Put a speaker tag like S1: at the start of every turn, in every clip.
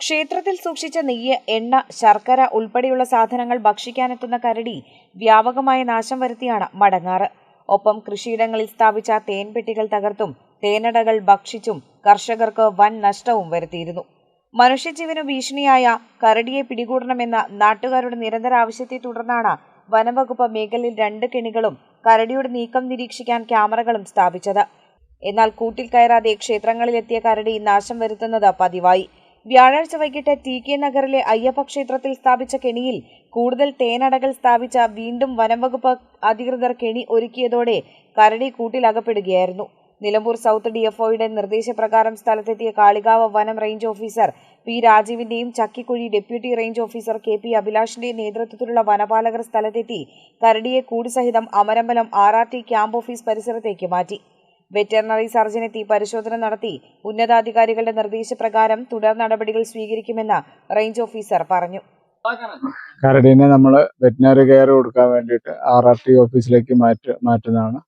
S1: ക്ഷേത്രത്തിൽ സൂക്ഷിച്ച നെയ്യ്, എണ്ണ, ശർക്കര ഉൾപ്പെടെയുള്ള സാധനങ്ങൾ ഭക്ഷിക്കാനെത്തുന്ന കരടി വ്യാപകമായ നാശം വരുത്തിയാണ് മടങ്ങാറ്. ഒപ്പം കൃഷിയിടങ്ങളിൽ സ്ഥാപിച്ച തേൻപെട്ടികൾ തകർത്തും തേനടകൾ ഭക്ഷിച്ചും കർഷകർക്ക് വൻ നഷ്ടവും വരുത്തിയിരുന്നു. മനുഷ്യജീവനു ഭീഷണിയായ കരടിയെ പിടികൂടണമെന്ന നാട്ടുകാരുടെ നിരന്തര ആവശ്യത്തെ തുടർന്നാണ് വനംവകുപ്പ് മേഖലയിൽ 2 കെണികളും കരടിയുടെ നീക്കം നിരീക്ഷിക്കാൻ ക്യാമറകളും സ്ഥാപിച്ചത്. എന്നാൽ കൂട്ടിൽ കയറാതെ ക്ഷേത്രങ്ങളിലെത്തിയ കരടി നാശം വരുത്തുന്നത് പതിവായി. വ്യാഴാഴ്ച വൈകിട്ട് TK നഗറിലെ അയ്യപ്പ ക്ഷേത്രത്തിൽ സ്ഥാപിച്ച കെണിയിൽ കൂടുതൽ തേനടകൾ സ്ഥാപിച്ച വീണ്ടും വനംവകുപ്പ് അധികൃതർ കെണി ഒരുക്കിയതോടെ കരടി കൂട്ടിലകപ്പെടുകയായിരുന്നു. നിലമ്പൂർ സൗത്ത് DFOയുടെ നിർദ്ദേശപ്രകാരം സ്ഥലത്തെത്തിയ കാളികാവ് വനം range officer P. രാജീവിന്റെയും ചക്കിക്കുഴി deputy range officer KP. അഭിലാഷിന്റെയും നേതൃത്വത്തിലുള്ള വനപാലകർ സ്ഥലത്തെത്തി കരടിയെ കൂടുസഹിതം അമരമ്പലം RRT ക്യാമ്പ് ഓഫീസ് പരിസരത്തേക്ക് മാറ്റി. വെറ്ററിനറി സർജനെത്തി പരിശോധന നടത്തി ഉന്നതാധികാരികളുടെ നിർദ്ദേശപ്രകാരം തുടർ നടപടികൾ സ്വീകരിക്കുമെന്ന് റേഞ്ച് ഓഫീസർ പറഞ്ഞു.
S2: കരടിനെ നമ്മൾ വെറ്റിനറി കെയർ കൊടുക്കാൻ വേണ്ടിയിട്ട് RRT ഓഫീസിലേക്ക് മാറ്റുന്നതാണ്.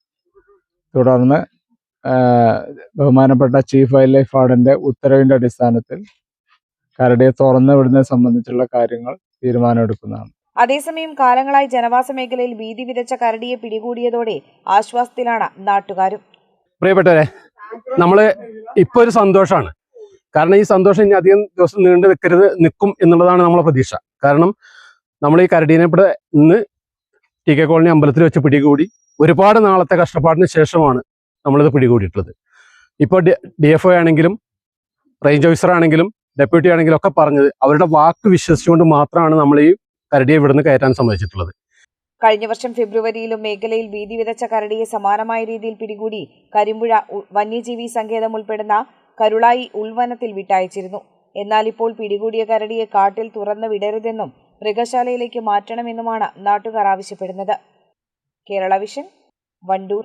S2: തുടർന്ന് ബഹുമാനപ്പെട്ട ചീഫ് വൈൽഡ് ലൈഫ് വാർഡന്റെ ഉത്തരവിന്റെ അടിസ്ഥാനത്തിൽ കരടിയെ തുറന്നു വിടുന്നതിനെ സംബന്ധിച്ചുള്ള കാര്യങ്ങൾ തീരുമാനമെടുക്കുന്നതാണ്.
S1: അതേസമയം കാലങ്ങളായി ജനവാസ മേഖലയിൽ ഭീതി വിതച്ച കരടിയെ പിടികൂടിയതോടെ ആശ്വാസത്തിലാണ് നാട്ടുകാരും.
S3: പ്രിയപ്പെട്ടവരെ, ഇപ്പോൾ ഒരു സന്തോഷമാണ്. കാരണം ഈ സന്തോഷം ഇനി അധികം ദിവസം നീണ്ടു നിൽക്കും എന്നുള്ളതാണ് നമ്മളെ പ്രതീക്ഷ. കാരണം നമ്മൾ ഈ കരടീനെ ഇവിടെ ഇന്ന് TK കോളനി അമ്പലത്തിൽ വെച്ച് പിടികൂടി ഒരുപാട് നാളത്തെ കഷ്ടപ്പാടിന് ശേഷമാണ് നമ്മളിത് പിടികൂടിയിട്ടുള്ളത്. ഇപ്പോൾ DFO ആണെങ്കിലും റേഞ്ച് ഓഫീസർ ആണെങ്കിലും ഡെപ്യൂട്ടി ആണെങ്കിലും ഒക്കെ പറഞ്ഞത് അവരുടെ വാക്ക് വിശ്വസിച്ചുകൊണ്ട് മാത്രമാണ് നമ്മൾ ഈ കരടിയെ ഇവിടുന്ന് കയറ്റാൻ സമ്മതിച്ചിട്ടുള്ളത്.
S1: കഴിഞ്ഞ വർഷം ഫെബ്രുവരിയിലും മേഖലയിൽ ഭീതി വിതച്ച കരടിയെ സമാനമായ രീതിയിൽ പിടികൂടി കരിമ്പുഴ വന്യജീവി സങ്കേതം ഉൾപ്പെടുന്ന കരുളായി ഉൾവനത്തിൽ വിട്ടയച്ചിരുന്നു. എന്നാൽ ഇപ്പോൾ പിടികൂടിയ കരടിയെ കാട്ടിൽ തുറന്നു വിടരുതെന്നും മൃഗശാലയിലേക്ക് മാറ്റണമെന്നുമാണ് നാട്ടുകാർ ആവശ്യപ്പെടുന്നത്. കേരള വിഷൻ, വണ്ടൂർ.